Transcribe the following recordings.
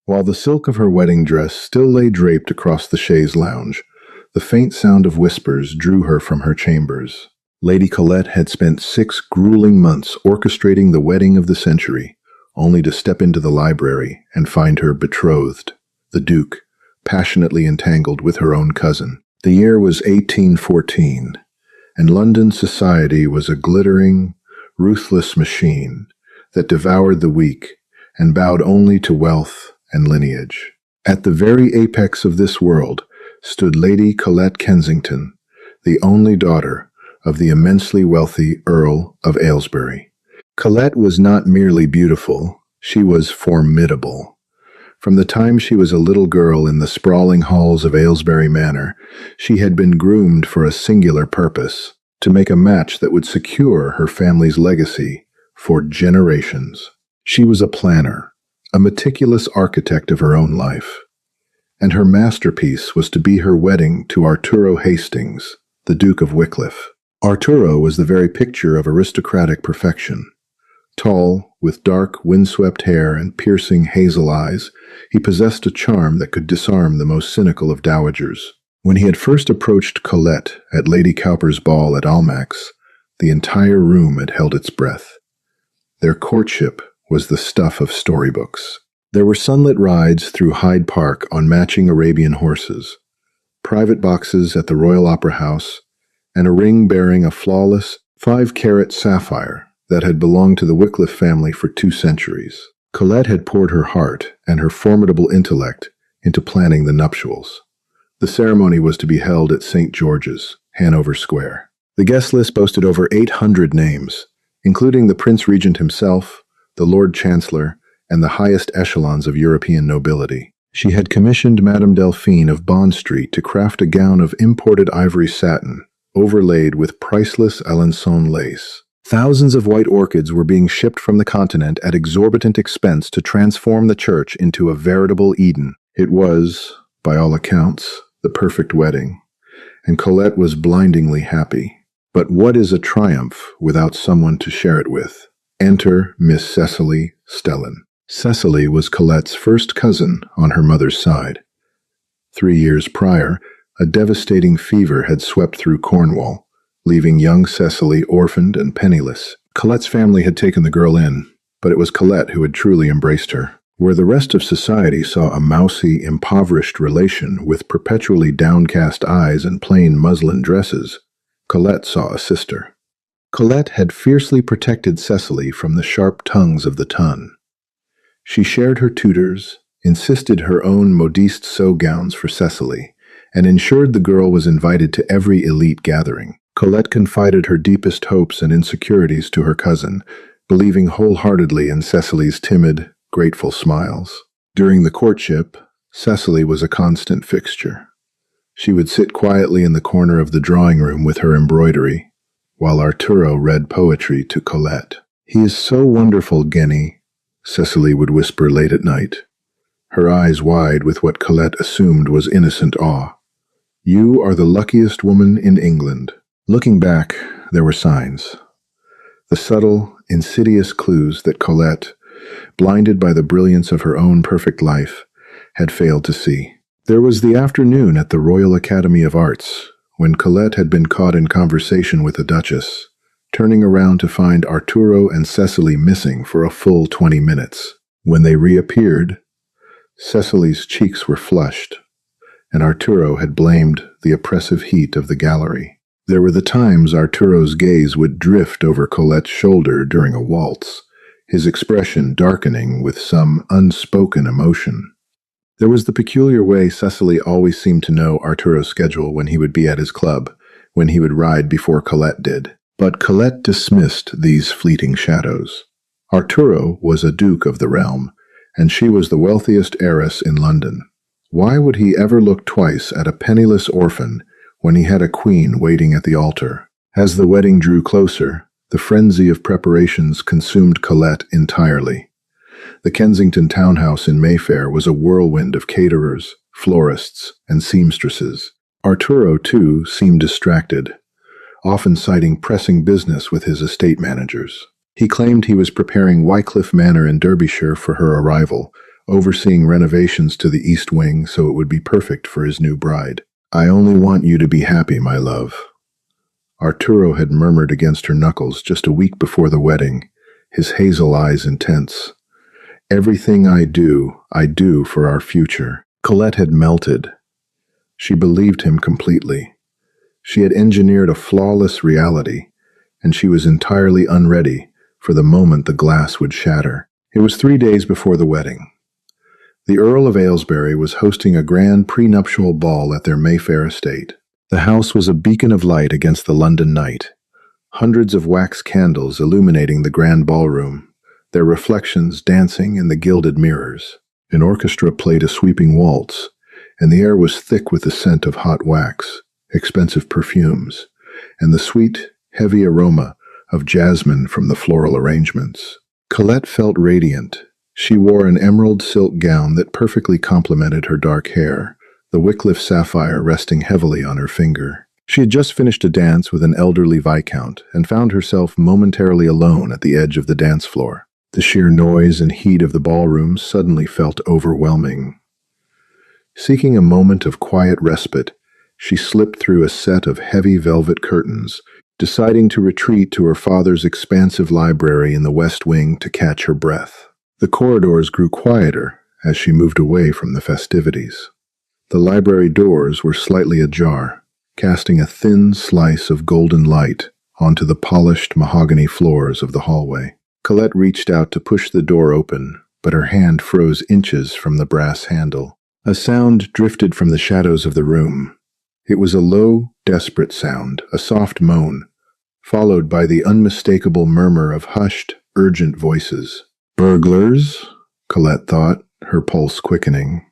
While the silk of her wedding dress still lay draped across the chaise lounge, the faint sound of whispers drew her from her chambers. Lady Colette had spent 6 grueling months orchestrating the wedding of the century, only to step into the library and find her betrothed, the Duke, passionately entangled with her own cousin. The year was 1814, and London society was a glittering, ruthless machine that devoured the weak and bowed only to wealth and lineage. At the very apex of this world stood Lady Colette Kensington, the only daughter of the immensely wealthy Earl of Aylesbury. Colette was not merely beautiful, she was formidable. From the time she was a little girl in the sprawling halls of Aylesbury Manor, she had been groomed for a singular purpose, to make a match that would secure her family's legacy for generations. She was a planner, a meticulous architect of her own life, and her masterpiece was to be her wedding to Arturo Hastings, the Duke of Wycliffe. Arturo was the very picture of aristocratic perfection. Tall, with dark, windswept hair and piercing hazel eyes, he possessed a charm that could disarm the most cynical of dowagers. When he had first approached Colette at Lady Cowper's ball at Almack's, the entire room had held its breath. Their courtship was the stuff of storybooks. There were sunlit rides through Hyde Park on matching Arabian horses, private boxes at the Royal Opera House, and a ring bearing a flawless 5-carat sapphire that had belonged to the Wycliffe family for 2 centuries. Colette had poured her heart and her formidable intellect into planning the nuptials. The ceremony was to be held at St. George's, Hanover Square. The guest list boasted over 800 names, including the Prince Regent himself, the Lord Chancellor, and the highest echelons of European nobility. She had commissioned Madame Delphine of Bond Street to craft a gown of imported ivory satin, overlaid with priceless Alençon lace. Thousands of white orchids were being shipped from the continent at exorbitant expense to transform the church into a veritable Eden. It was, by all accounts, the perfect wedding, and Colette was blindingly happy. But what is a triumph without someone to share it with? Enter Miss Cecily Stellan. Cecily was Colette's first cousin on her mother's side. 3 years prior, a devastating fever had swept through Cornwall, leaving young Cecily orphaned and penniless. Colette's family had taken the girl in, but it was Colette who had truly embraced her. Where the rest of society saw a mousy, impoverished relation with perpetually downcast eyes and plain muslin dresses, Colette saw a sister. Colette had fiercely protected Cecily from the sharp tongues of the ton. She shared her tutors, insisted her own modiste sew gowns for Cecily, and ensured the girl was invited to every elite gathering. Colette confided her deepest hopes and insecurities to her cousin, believing wholeheartedly in Cecily's timid, grateful smiles. During the courtship, Cecily was a constant fixture. She would sit quietly in the corner of the drawing room with her embroidery, while Arturo read poetry to Colette. "He is so wonderful, Genny," Cecily would whisper late at night, her eyes wide with what Colette assumed was innocent awe. "You are the luckiest woman in England." Looking back, there were signs. The subtle, insidious clues that Colette, blinded by the brilliance of her own perfect life, had failed to see. There was the afternoon at the Royal Academy of Arts, when Colette had been caught in conversation with the Duchess, turning around to find Arturo and Cecily missing for a full 20 minutes. When they reappeared, Cecily's cheeks were flushed, and Arturo had blamed the oppressive heat of the gallery. There were the times Arturo's gaze would drift over Colette's shoulder during a waltz, his expression darkening with some unspoken emotion. There was the peculiar way Cecily always seemed to know Arturo's schedule when he would be at his club, when he would ride before Colette did. But Colette dismissed these fleeting shadows. Arturo was a duke of the realm, and she was the wealthiest heiress in London. Why would he ever look twice at a penniless orphan when he had a queen waiting at the altar? As the wedding drew closer, the frenzy of preparations consumed Colette entirely. The Kensington townhouse in Mayfair was a whirlwind of caterers, florists, and seamstresses. Arturo, too, seemed distracted, often citing pressing business with his estate managers. He claimed he was preparing Wycliffe Manor in Derbyshire for her arrival, overseeing renovations to the east wing so it would be perfect for his new bride. "I only want you to be happy, my love," Arturo had murmured against her knuckles just a week before the wedding, his hazel eyes intense. "Everything I do for our future." Colette had melted. She believed him completely. She had engineered a flawless reality, and she was entirely unready for the moment the glass would shatter. It was 3 days before the wedding. The Earl of Aylesbury was hosting a grand prenuptial ball at their Mayfair estate. The house was a beacon of light against the London night, hundreds of wax candles illuminating the grand ballroom, their reflections dancing in the gilded mirrors. An orchestra played a sweeping waltz, and the air was thick with the scent of hot wax, expensive perfumes, and the sweet, heavy aroma of jasmine from the floral arrangements. Colette felt radiant. She wore an emerald silk gown that perfectly complemented her dark hair, the Wycliffe sapphire resting heavily on her finger. She had just finished a dance with an elderly viscount and found herself momentarily alone at the edge of the dance floor. The sheer noise and heat of the ballroom suddenly felt overwhelming. Seeking a moment of quiet respite, she slipped through a set of heavy velvet curtains, deciding to retreat to her father's expansive library in the West Wing to catch her breath. The corridors grew quieter as she moved away from the festivities. The library doors were slightly ajar, casting a thin slice of golden light onto the polished mahogany floors of the hallway. Colette reached out to push the door open, but her hand froze inches from the brass handle. A sound drifted from the shadows of the room. It was a low, desperate sound, a soft moan, followed by the unmistakable murmur of hushed, urgent voices. "Burglars?" Colette thought, her pulse quickening.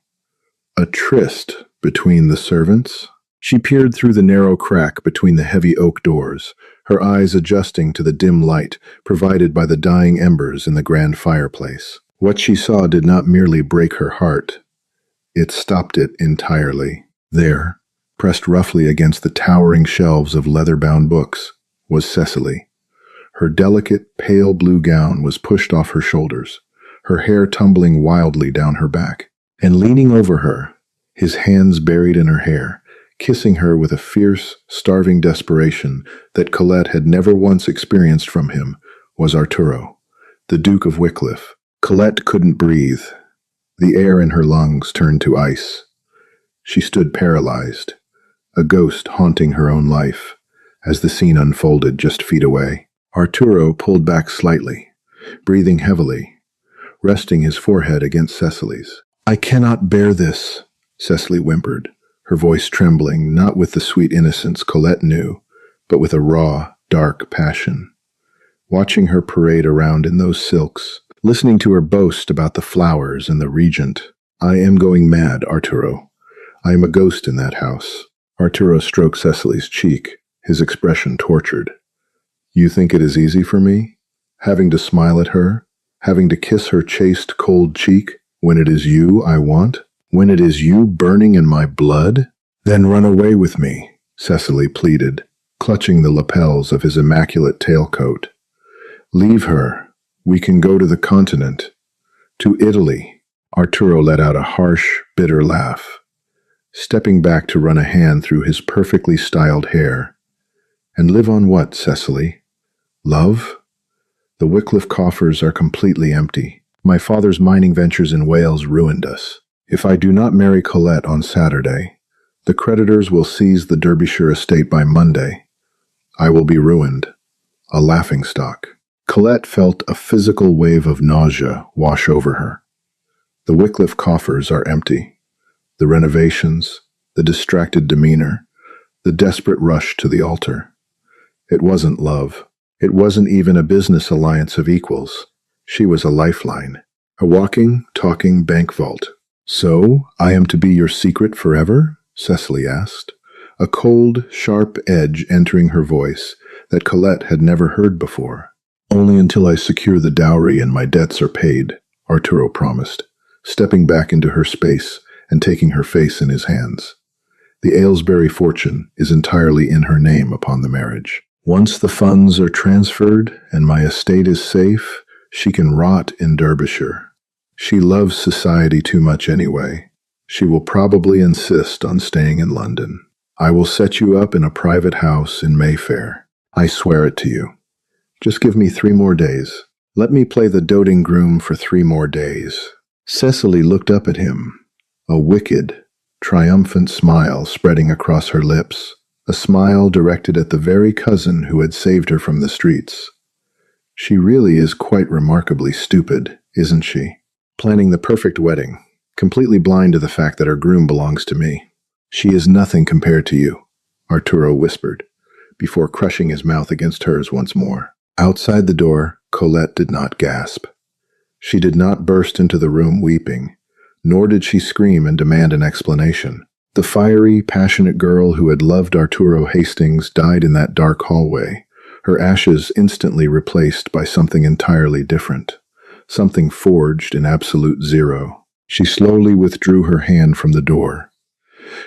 A tryst between the servants? She peered through the narrow crack between the heavy oak doors, her eyes adjusting to the dim light provided by the dying embers in the grand fireplace. What she saw did not merely break her heart. It stopped it entirely. There, pressed roughly against the towering shelves of leather-bound books, was Cecily. Her delicate, pale blue gown was pushed off her shoulders, her hair tumbling wildly down her back. And leaning over her, his hands buried in her hair, kissing her with a fierce, starving desperation that Colette had never once experienced from him, was Arturo, the Duke of Wycliffe. Colette couldn't breathe. The air in her lungs turned to ice. She stood paralyzed, a ghost haunting her own life, as the scene unfolded just feet away. Arturo pulled back slightly, breathing heavily, resting his forehead against Cecily's. "I cannot bear this," Cecily whimpered, her voice trembling, not with the sweet innocence Colette knew, but with a raw, dark passion. Watching her parade around in those silks, listening to her boast about the flowers and the regent. "I am going mad, Arturo. I am a ghost in that house." Arturo stroked Cecily's cheek, his expression tortured. "You think it is easy for me? Having to smile at her? Having to kiss her chaste, cold cheek? When it is you I want? When it is you burning in my blood? Then run away with me," Cecily pleaded, clutching the lapels of his immaculate tailcoat. "Leave her. We can go to the continent. To Italy." Arturo let out a harsh, bitter laugh, stepping back to run a hand through his perfectly styled hair. "And live on what, Cecily? Love? The Wycliffe coffers are completely empty. My father's mining ventures in Wales ruined us. If I do not marry Colette on Saturday, the creditors will seize the Derbyshire estate by Monday. I will be ruined, a laughingstock." Colette felt a physical wave of nausea wash over her. The Wycliffe coffers are empty. The renovations, the distracted demeanor, the desperate rush to the altar. It wasn't love. It wasn't even a business alliance of equals. She was a lifeline, a walking, talking bank vault. "So, I am to be your secret forever?" Cecily asked, a cold, sharp edge entering her voice that Colette had never heard before. "Only until I secure the dowry and my debts are paid," Arturo promised, stepping back into her space and taking her face in his hands. "The Aylesbury fortune is entirely in her name upon the marriage. Once the funds are transferred and my estate is safe, she can rot in Derbyshire. She loves society too much anyway. She will probably insist on staying in London. I will set you up in a private house in Mayfair. I swear it to you. Just give me 3 more days. Let me play the doting groom for 3 more days." Cecily looked up at him, a wicked, triumphant smile spreading across her lips, a smile directed at the very cousin who had saved her from the streets. She really is quite remarkably stupid, isn't she? Planning the perfect wedding, completely blind to the fact that her groom belongs to me. "She is nothing compared to you," Arturo whispered, before crushing his mouth against hers once more. Outside the door, Colette did not gasp. She did not burst into the room weeping, nor did she scream and demand an explanation. The fiery, passionate girl who had loved Arturo Hastings died in that dark hallway, her ashes instantly replaced by something entirely different, something forged in absolute zero. She slowly withdrew her hand from the door.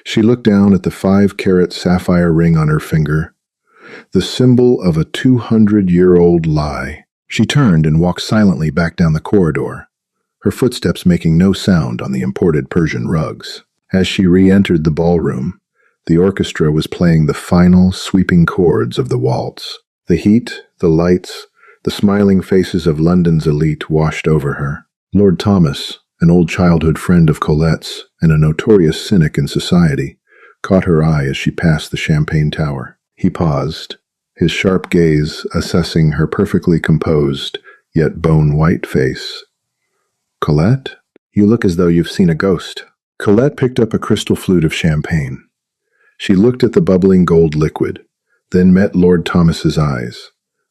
She looked down at the 5-carat sapphire ring on her finger, the symbol of a 200-year-old lie. She turned and walked silently back down the corridor, her footsteps making no sound on the imported Persian rugs. As she re-entered the ballroom, the orchestra was playing the final, sweeping chords of the waltz. The heat, the lights, the smiling faces of London's elite washed over her. Lord Thomas, an old childhood friend of Colette's and a notorious cynic in society, caught her eye as she passed the Champagne Tower. He paused, his sharp gaze assessing her perfectly composed, yet bone-white face. "Colette, you look as though you've seen a ghost." Colette picked up a crystal flute of champagne. She looked at the bubbling gold liquid, then met Lord Thomas's eyes,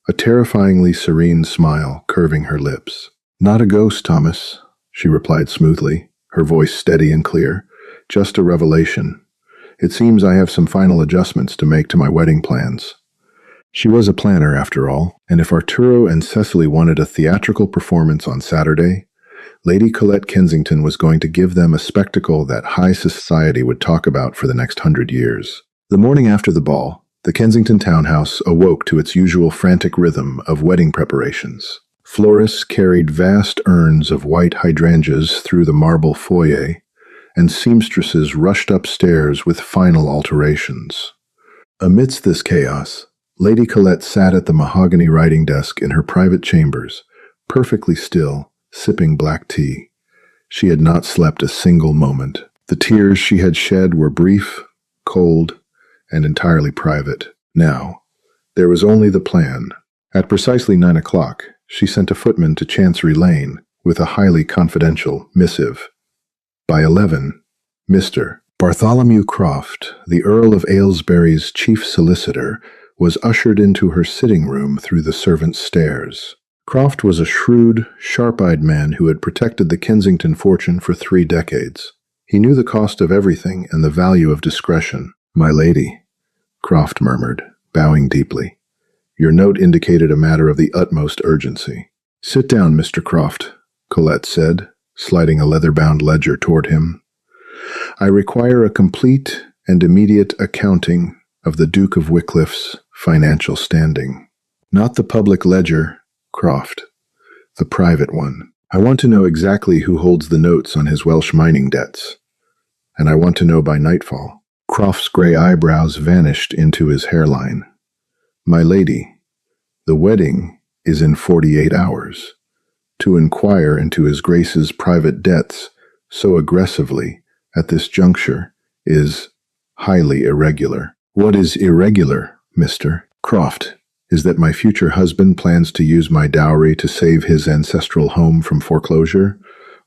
a terrifyingly serene smile curving her lips. "Not a ghost, Thomas," she replied smoothly, her voice steady and clear. "Just a revelation. It seems I have some final adjustments to make to my wedding plans." She was a planner, after all, and if Arturo and Cecily wanted a theatrical performance on Saturday, Lady Colette Kensington was going to give them a spectacle that high society would talk about for the next 100 years. The morning after the ball, the Kensington townhouse awoke to its usual frantic rhythm of wedding preparations. Florists carried vast urns of white hydrangeas through the marble foyer, and seamstresses rushed upstairs with final alterations. Amidst this chaos, Lady Colette sat at the mahogany writing desk in her private chambers, perfectly still, sipping black tea. She had not slept a single moment. The tears she had shed were brief, cold, and entirely private. Now, there was only the plan. At precisely 9 o'clock, she sent a footman to Chancery Lane with a highly confidential missive. By 11, Mr. Bartholomew Croft, the Earl of Aylesbury's chief solicitor, was ushered into her sitting room through the servants' stairs. Croft was a shrewd, sharp-eyed man who had protected the Kensington fortune for 3 decades. He knew the cost of everything and the value of discretion. "My lady," Croft murmured, bowing deeply. "Your note indicated a matter of the utmost urgency." "Sit down, Mr. Croft," Colette said, sliding a leather-bound ledger toward him. "I require a complete and immediate accounting of the Duke of Wycliffe's financial standing." "Not the public ledger, Croft. The private one. I want to know exactly who holds the notes on his Welsh mining debts. And I want to know by nightfall." Croft's gray eyebrows vanished into his hairline. "My lady, the wedding is in 48 hours. To inquire into His Grace's private debts so aggressively at this juncture is highly irregular." "What is irregular, Mr. Croft? Is that my future husband plans to use my dowry to save his ancestral home from foreclosure,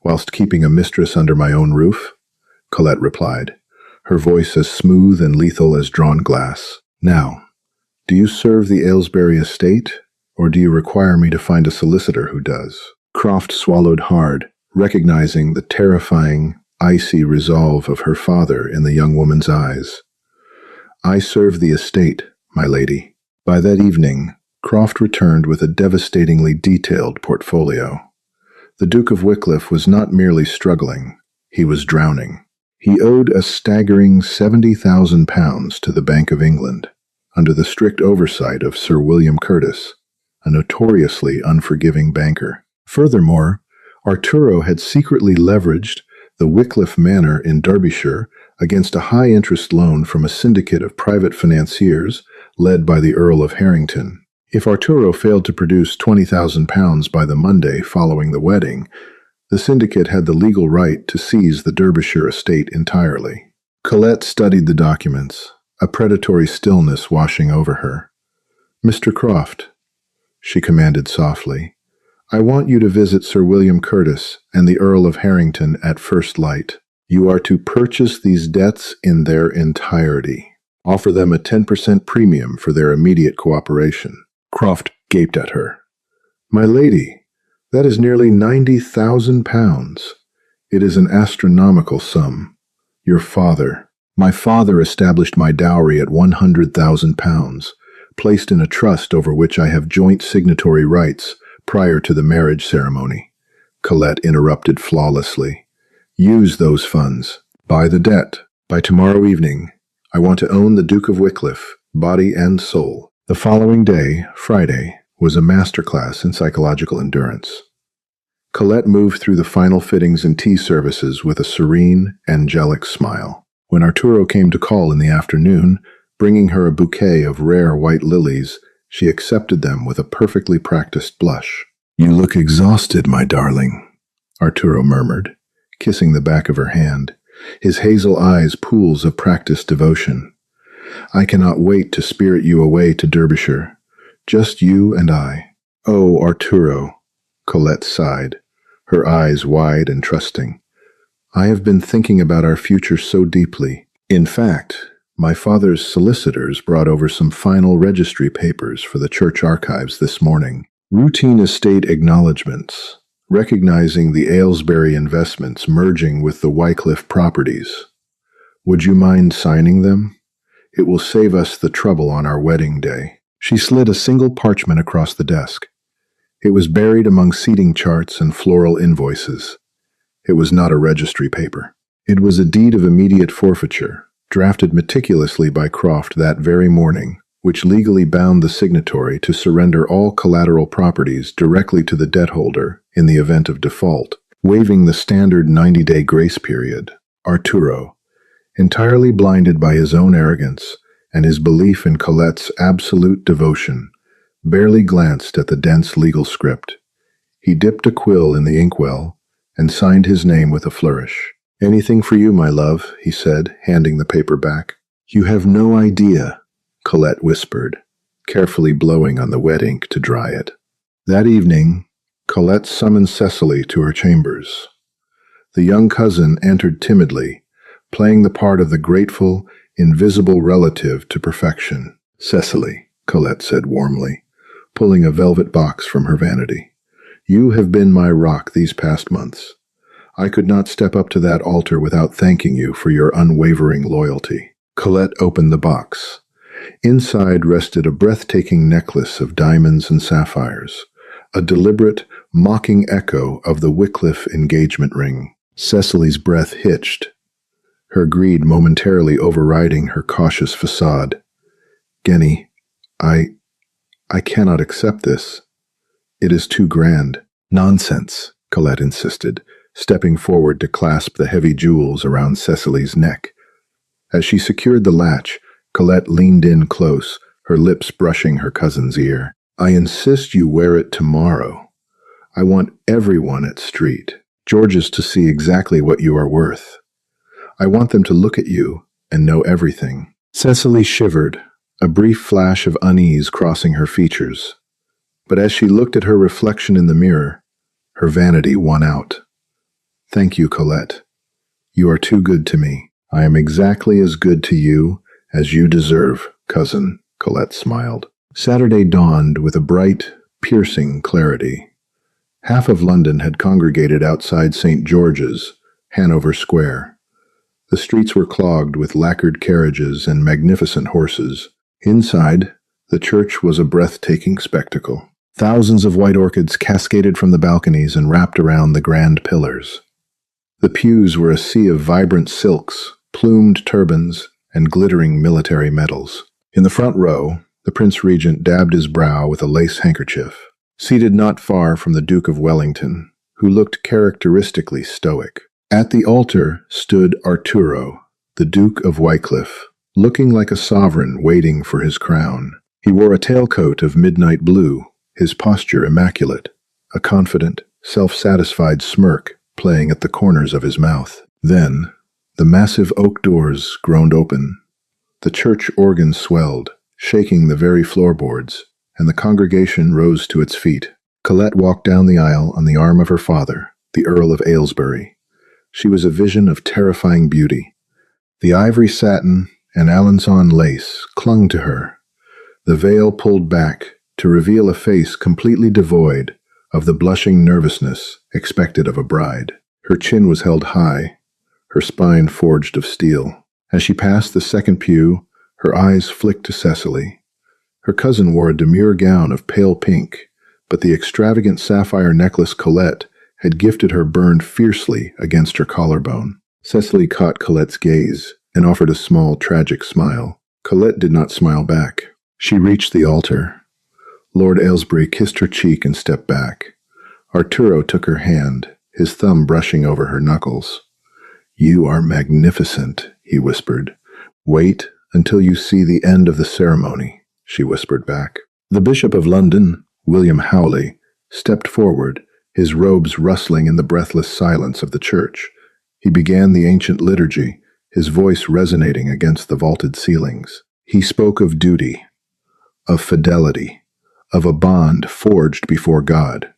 whilst keeping a mistress under my own roof?" Colette replied, her voice as smooth and lethal as drawn glass. "Now, do you serve the Aylesbury estate, or do you require me to find a solicitor who does?" Croft swallowed hard, recognizing the terrifying, icy resolve of her father in the young woman's eyes. "I serve the estate, my lady." By that evening, Croft returned with a devastatingly detailed portfolio. The Duke of Wycliffe was not merely struggling, he was drowning. He owed a staggering £70,000 to the Bank of England, under the strict oversight of Sir William Curtis, a notoriously unforgiving banker. Furthermore, Arturo had secretly leveraged the Wycliffe Manor in Derbyshire against a high-interest loan from a syndicate of private financiers led by the Earl of Harrington. If Arturo failed to produce £20,000 by the Monday following the wedding, the syndicate had the legal right to seize the Derbyshire estate entirely. Colette studied the documents, a predatory stillness washing over her. "Mr. Croft," she commanded softly, "I want you to visit Sir William Curtis and the Earl of Harrington at first light. You are to purchase these debts in their entirety. Offer them a 10% premium for their immediate cooperation." Croft gaped at her. "My lady, that is nearly £90,000. It is an astronomical sum. My father established my dowry at £100,000, placed in a trust over which I have joint signatory rights prior to the marriage ceremony," Colette interrupted flawlessly. "Use those funds. Buy the debt. By tomorrow evening, I want to own the Duke of Wycliffe, body and soul." The following day, Friday, was a masterclass in psychological endurance. Colette moved through the final fittings and tea services with a serene, angelic smile. When Arturo came to call in the afternoon, bringing her a bouquet of rare white lilies, she accepted them with a perfectly practiced blush. "You look exhausted, my darling," Arturo murmured, kissing the back of her hand, his hazel eyes pools of practiced devotion. "I cannot wait to spirit you away to Derbyshire. Just you and I." "Oh, Arturo," Colette sighed, her eyes wide and trusting. "I have been thinking about our future so deeply. In fact, my father's solicitors brought over some final registry papers for the church archives this morning. Routine estate acknowledgments, recognizing the Aylesbury investments merging with the Wycliffe properties. Would you mind signing them? It will save us the trouble on our wedding day." She slid a single parchment across the desk. It was buried among seating charts and floral invoices. It was not a registry paper. It was a deed of immediate forfeiture, drafted meticulously by Croft that very morning, which legally bound the signatory to surrender all collateral properties directly to the debt holder in the event of default, waiving the standard 90-day grace period. Arturo, entirely blinded by his own arrogance and his belief in Colette's absolute devotion, barely glanced at the dense legal script. He dipped a quill in the inkwell and signed his name with a flourish. "Anything for you, my love," he said, handing the paper back. "You have no idea," Colette whispered, carefully blowing on the wet ink to dry it. That evening, Colette summoned Cecily to her chambers. The young cousin entered timidly, playing the part of the grateful, invisible relative to perfection. "Cecily," Colette said warmly, pulling a velvet box from her vanity, "you have been my rock these past months. I could not step up to that altar without thanking you for your unwavering loyalty." Colette opened the box. Inside rested a breathtaking necklace of diamonds and sapphires, a deliberate, mocking echo of the Wycliffe engagement ring. Cecily's breath hitched, her greed momentarily overriding her cautious facade. "Genny, I cannot accept this. It is too grand." "Nonsense," Colette insisted, stepping forward to clasp the heavy jewels around Cecily's neck. As she secured the latch, Colette leaned in close, her lips brushing her cousin's ear. "I insist you wear it tomorrow. I want everyone at Street George's to see exactly what you are worth. I want them to look at you and know everything." Cecily shivered, a brief flash of unease crossing her features. But as she looked at her reflection in the mirror, her vanity won out. "Thank you, Colette. You are too good to me." "I am exactly as good to you as you deserve, cousin," Colette smiled. Saturday dawned with a bright, piercing clarity. Half of London had congregated outside St. George's, Hanover Square. The streets were clogged with lacquered carriages and magnificent horses. Inside, the church was a breathtaking spectacle. Thousands of white orchids cascaded from the balconies and wrapped around the grand pillars. The pews were a sea of vibrant silks, plumed turbans, and glittering military medals. In the front row, the Prince Regent dabbed his brow with a lace handkerchief. Seated not far from the Duke of Wellington, who looked characteristically stoic. At the altar stood Arturo, the Duke of Wycliffe, looking like a sovereign waiting for his crown. He wore a tailcoat of midnight blue, his posture immaculate, a confident, self-satisfied smirk playing at the corners of his mouth. Then, the massive oak doors groaned open. The church organ swelled, shaking the very floorboards, and the congregation rose to its feet. Colette walked down the aisle on the arm of her father, the Earl of Aylesbury. She was a vision of terrifying beauty. The ivory satin and Alençon lace clung to her, the veil pulled back to reveal a face completely devoid of the blushing nervousness expected of a bride. Her chin was held high, her spine forged of steel. As she passed the second pew, her eyes flicked to Cecily. Her cousin wore a demure gown of pale pink, but the extravagant sapphire necklace Colette had gifted her burned fiercely against her collarbone. Cecily caught Colette's gaze and offered a small, tragic smile. Colette did not smile back. She reached the altar. Lord Aylesbury kissed her cheek and stepped back. Arturo took her hand, his thumb brushing over her knuckles. "You are magnificent," he whispered. "Wait until you see the end of the ceremony," she whispered back. The Bishop of London, William Howley, stepped forward, his robes rustling in the breathless silence of the church. He began the ancient liturgy, his voice resonating against the vaulted ceilings. He spoke of duty, of fidelity, of a bond forged before God.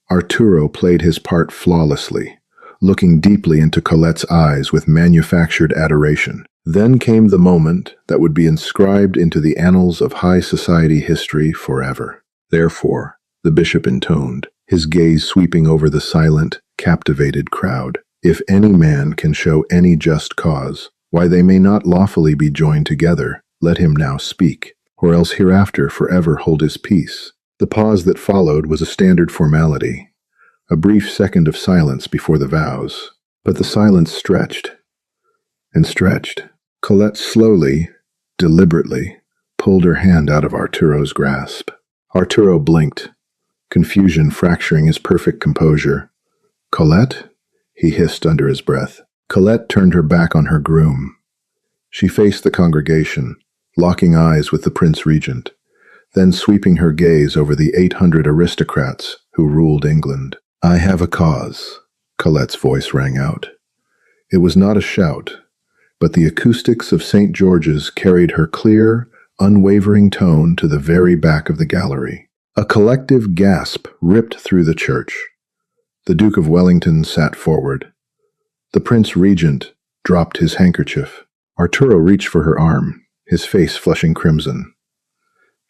Arturo played his part flawlessly, looking deeply into Colette's eyes with manufactured adoration. Then came the moment that would be inscribed into the annals of high society history forever. "Therefore," the bishop intoned, his gaze sweeping over the silent, captivated crowd, "if any man can show any just cause, why they may not lawfully be joined together, let him now speak, or else hereafter forever hold his peace." The pause that followed was a standard formality, a brief second of silence before the vows. But the silence stretched and stretched. Colette slowly, deliberately, pulled her hand out of Arturo's grasp. Arturo blinked, confusion fracturing his perfect composure. "Colette?" he hissed under his breath. Colette turned her back on her groom. She faced the congregation, locking eyes with the Prince Regent, then sweeping her gaze over the 800 aristocrats who ruled England. "I have a cause," Colette's voice rang out. It was not a shout, but the acoustics of St. George's carried her clear, unwavering tone to the very back of the gallery. A collective gasp ripped through the church. The Duke of Wellington sat forward. The Prince Regent dropped his handkerchief. Arturo reached for her arm, his face flushing crimson.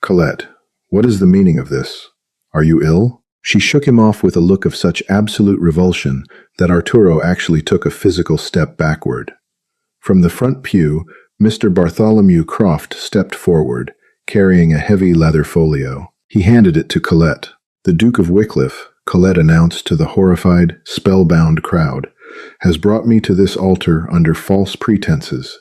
"Colette, what is the meaning of this? Are you ill?" She shook him off with a look of such absolute revulsion that Arturo actually took a physical step backward. From the front pew, Mr. Bartholomew Croft stepped forward, carrying a heavy leather folio. He handed it to Colette. "The Duke of Wycliffe," Colette announced to the horrified, spellbound crowd, "has brought me to this altar under false pretenses.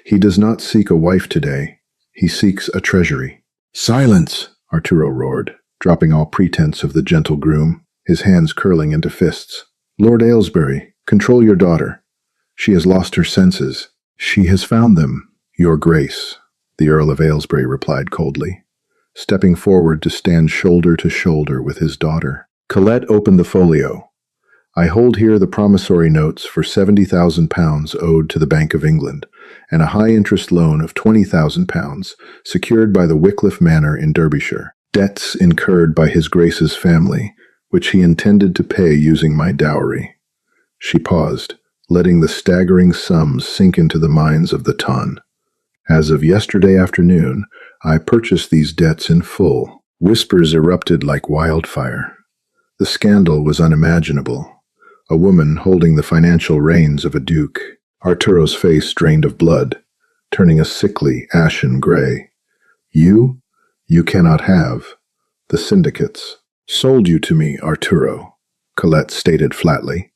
He does not seek a wife today. He seeks a treasury." "Silence!" Arturo roared, dropping all pretense of the gentle groom, his hands curling into fists. "Lord Aylesbury, control your daughter. She has lost her senses." "She has found them, Your Grace," the Earl of Aylesbury replied coldly, stepping forward to stand shoulder to shoulder with his daughter. Colette opened the folio. "I hold here the promissory notes for £70,000 owed to the Bank of England, and a high-interest loan of £20,000 secured by the Wycliffe Manor in Derbyshire. Debts incurred by His Grace's family, which he intended to pay using my dowry." She paused, letting the staggering sums sink into the minds of the ton. "As of yesterday afternoon, I purchased these debts in full." Whispers erupted like wildfire. The scandal was unimaginable. A woman holding the financial reins of a duke. Arturo's face drained of blood, turning a sickly, ashen gray. You cannot have. The syndicates sold you to me, Arturo," Colette stated flatly.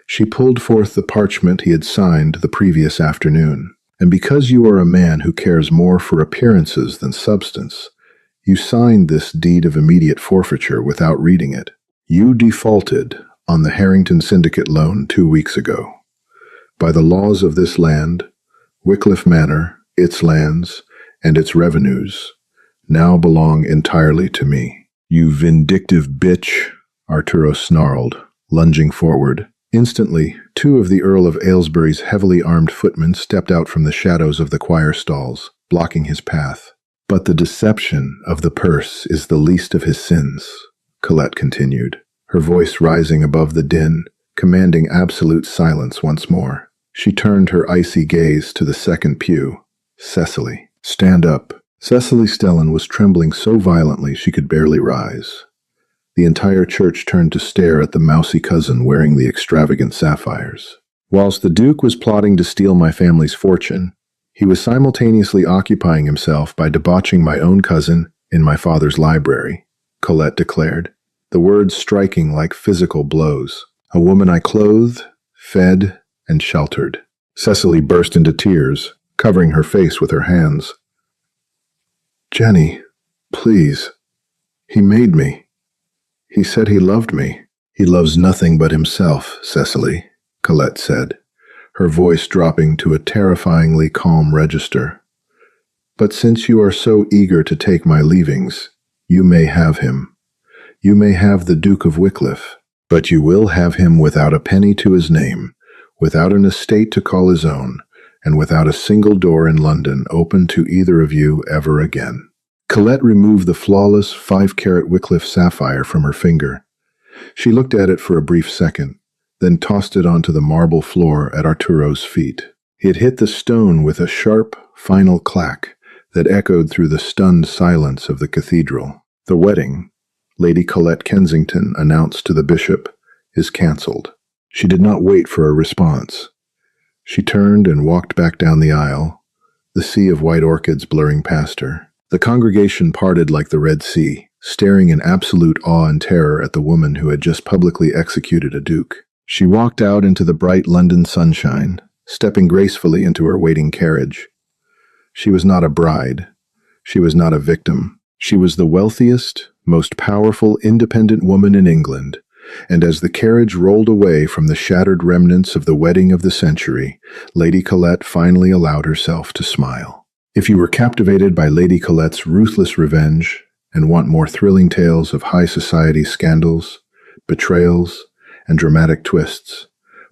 She pulled forth the parchment he had signed the previous afternoon. "And because you are a man who cares more for appearances than substance, you signed this deed of immediate forfeiture without reading it. You defaulted on the Harrington Syndicate loan 2 weeks ago. By the laws of this land, Wycliffe Manor, its lands, and its revenues now belong entirely to me. You vindictive bitch, Arturo snarled, lunging forward. Instantly, two of the Earl of Aylesbury's heavily armed footmen stepped out from the shadows of the choir stalls, blocking his path. But the deception of the purse is the least of his sins, Colette continued, her voice rising above the din, commanding absolute silence once more. She turned her icy gaze to the second pew. Cecily, stand up. Cecily Stellan was trembling so violently she could barely rise. The entire church turned to stare at the mousy cousin wearing the extravagant sapphires. Whilst the Duke was plotting to steal my family's fortune, he was simultaneously occupying himself by debauching my own cousin in my father's library, Colette declared, the words striking like physical blows. A woman I clothed, fed, and sheltered. Cecily burst into tears, covering her face with her hands. Jenny, please. He made me. He said he loved me. He loves nothing but himself, Cecily, Colette said, her voice dropping to a terrifyingly calm register. But since you are so eager to take my leavings, you may have him. You may have the Duke of Wycliffe, but you will have him without a penny to his name, without an estate to call his own, and without a single door in London open to either of you ever again. Colette removed the flawless 5-carat Wycliffe sapphire from her finger. She looked at it for a brief second, then tossed it onto the marble floor at Arturo's feet. It hit the stone with a sharp, final clack that echoed through the stunned silence of the cathedral. The wedding, Lady Colette Kensington announced to the bishop, is cancelled. She did not wait for a response. She turned and walked back down the aisle, the sea of white orchids blurring past her. The congregation parted like the Red Sea, staring in absolute awe and terror at the woman who had just publicly executed a duke. She walked out into the bright London sunshine, stepping gracefully into her waiting carriage. She was not a bride. She was not a victim. She was the wealthiest, most powerful, independent woman in England, and as the carriage rolled away from the shattered remnants of the wedding of the century, Lady Colette finally allowed herself to smile. If you were captivated by Lady Colette's ruthless revenge and want more thrilling tales of high society scandals, betrayals, and dramatic twists,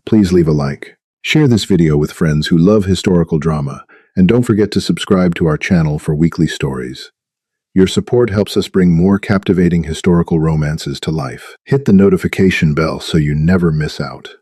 please leave a like. Share this video with friends who love historical drama, and don't forget to subscribe to our channel for weekly stories. Your support helps us bring more captivating historical romances to life. Hit the notification bell so you never miss out.